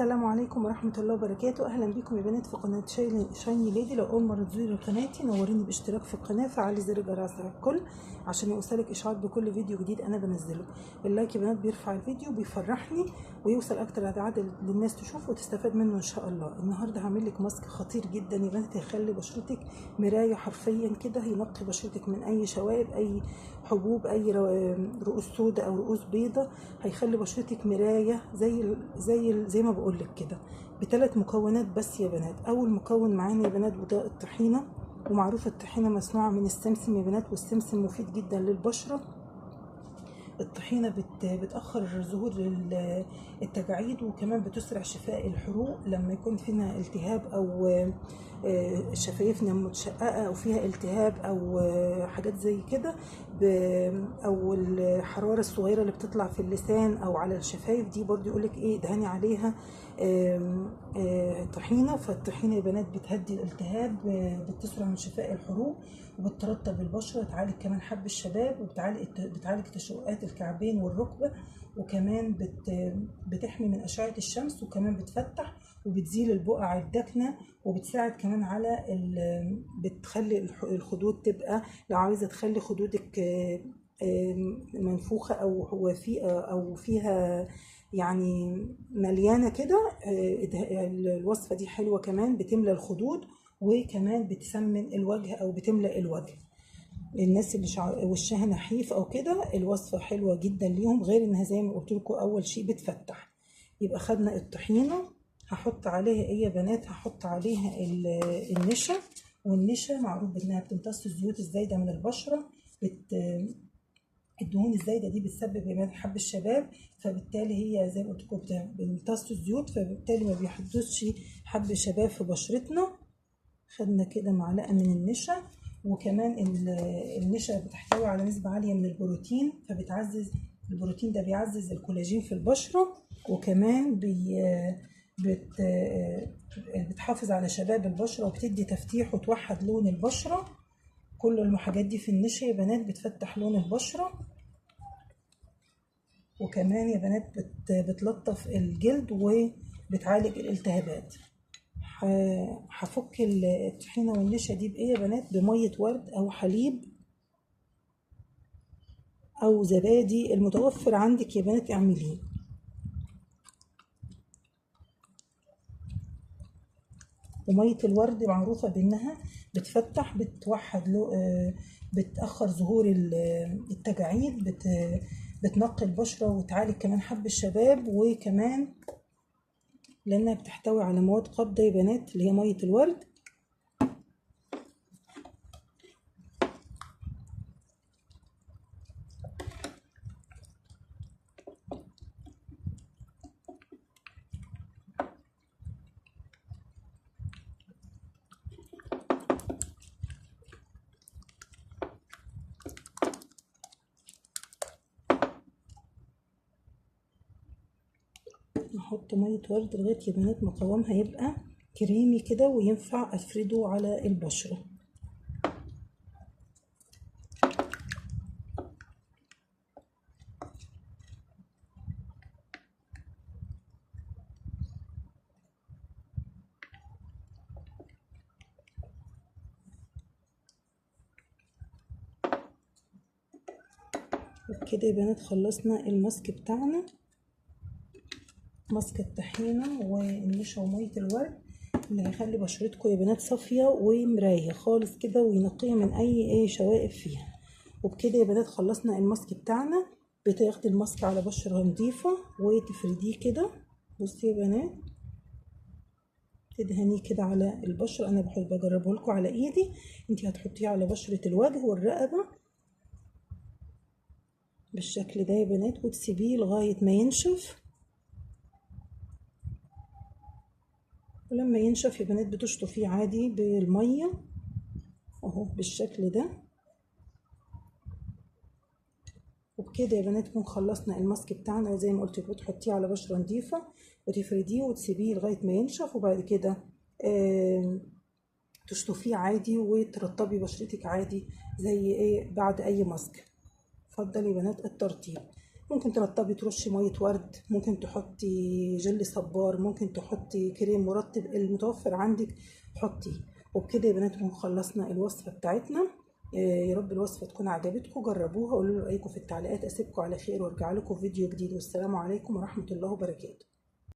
السلام عليكم ورحمة الله وبركاته. أهلا بكم يا بنات في قناة شايني ليدي. لو أول مرة تزوري قناتي نوريني باشتراك في القناة، فعلي زر الجرس على الكل عشان يوصلك إشعار بكل فيديو جديد أنا بنزله. اللايك يا بنات بيرفع الفيديو بيفرحني ويوصل أكتر عدد للناس تشوفه وتستفاد منه إن شاء الله. النهاردة هعمل لك ماسك خطير جدا يا بنات، هيخلي بشرتك مراية حرفيا كده، هينقي بشرتك من أي شوائب، أي حبوب، أي رؤوس سوداء أو رؤوس بيضة. هيخلي بشرتك مراية زي ما بقولك كده، بثلاث مكونات بس يا بنات. اول مكون معانا يا بنات وده الطحينه، ومعروف الطحينه مصنوعه من السمسم يا بنات، والسمسم مفيد جدا للبشره. الطحينه بتاخر ظهور التجاعيد، وكمان بتسرع شفاء الحروق لما يكون فينا التهاب او شفايفنا متشققه او فيها التهاب او حاجات زي كده، او الحراره الصغيره اللي بتطلع في اللسان او على الشفايف دي، برضو يقولك ايه دهني عليها طحينه. فالطحينه يا بنات بتهدي الالتهاب، بتسرع من شفاء الحروق، وبترطب البشره، تعالج كمان حب الشباب، وبتعالج تشققات الكعبين والركبه، وكمان بتحمي من اشعه الشمس، وكمان بتفتح وبتزيل البقع الداكنه، وبتساعد كمان على بتخلي الخدود تبقى، لو عايزه تخلي خدودك منفوخه او فيها يعني مليانه كده. الوصفه دي حلوه، كمان بتملى الخدود، وكمان بتسمن الوجه او بتملى الوجه. الناس اللي وشها نحيف او كده الوصفه حلوه جدا ليهم، غير انها زي ما قلت لكم اول شيء بتفتح. يبقى خدنا الطحينه، هحط عليها ايه يا بنات؟ هحط عليها النشا. والنشا معروف بانها بتمتص الزيوت الزايده من البشره. الدهون الزايده دي بتسبب يا بنات حب الشباب، فبالتالي هي زي ما قلت لكم بتمتص الزيوت، فبالتالي ما بيحدثش حب شباب في بشرتنا. خدنا كده معلقه من النشا، وكمان النشا بتحتوي على نسبه عاليه من البروتين، فبتعزز البروتين ده، بيعزز الكولاجين في البشره، وكمان بتحافظ على شباب البشره، وبتدي تفتيح وتوحد لون البشره. كل الحاجات دي في النشا يا بنات بتفتح لون البشره، وكمان يا بنات بتلطف الجلد وبتعالج الالتهابات. هفك الطحينه والنشا دي بايه يا بنات؟ بميه ورد او حليب او زبادي، المتوفر عندك يا بنات اعمليه. وميه الورد معروفه بانها بتفتح، بتوحد بتاخر ظهور التجاعيد، بتنقي البشره وتعالج كمان حب الشباب، وكمان لانها بتحتوي على مواد قابضه يا بنات اللي هي ميه الورد. نحط ميه ورد لغايه يا بنات ما قوامها يبقى كريمي كده، وينفع افرده على البشره. وبكده يا بنات خلصنا الماسك بتاعنا، ماسك الطحينه والنشا وميه الورد، اللي هيخلي بشرتكم يا بنات صافيه ومرايه خالص كده، وينقيها من اي شوائب فيها. وبكده يا بنات خلصنا الماسك بتاعنا. بتاخدي الماسك على بشره نظيفه وتفرديه كده. بصي يا بنات، تدهنيه كده على البشره. انا بجربه لكم على ايدي، انتي هتحطيه على بشره الوجه والرقبه بالشكل ده يا بنات، وتسيبيه لغايه ما ينشف. ولما ينشف يا بنات بتشطفيه عادي بالميه اهو بالشكل ده. وبكده يا بنات نكون خلصنا الماسك بتاعنا، وزي ما قلت لكم تحطيه على بشره نظيفه وتفرديه وتسيبيه لغايه ما ينشف، وبعد كده تشطفيه عادي وترطبي بشرتك عادي زي بعد اي ماسك. اتفضل يا بنات الترطيب. ممكن ترطبي ترشي ميه ورد، ممكن تحطي جل صبار، ممكن تحطي كريم مرطب، المتوفر عندك حطيه. وبكده يا بنات نكون خلصنا الوصفه بتاعتنا. يا رب الوصفه تكون عجبتكم، جربوها وقولوا لي رايكم في التعليقات. اسيبكم على خير وارجع لكم في فيديو جديد، والسلام عليكم ورحمه الله وبركاته.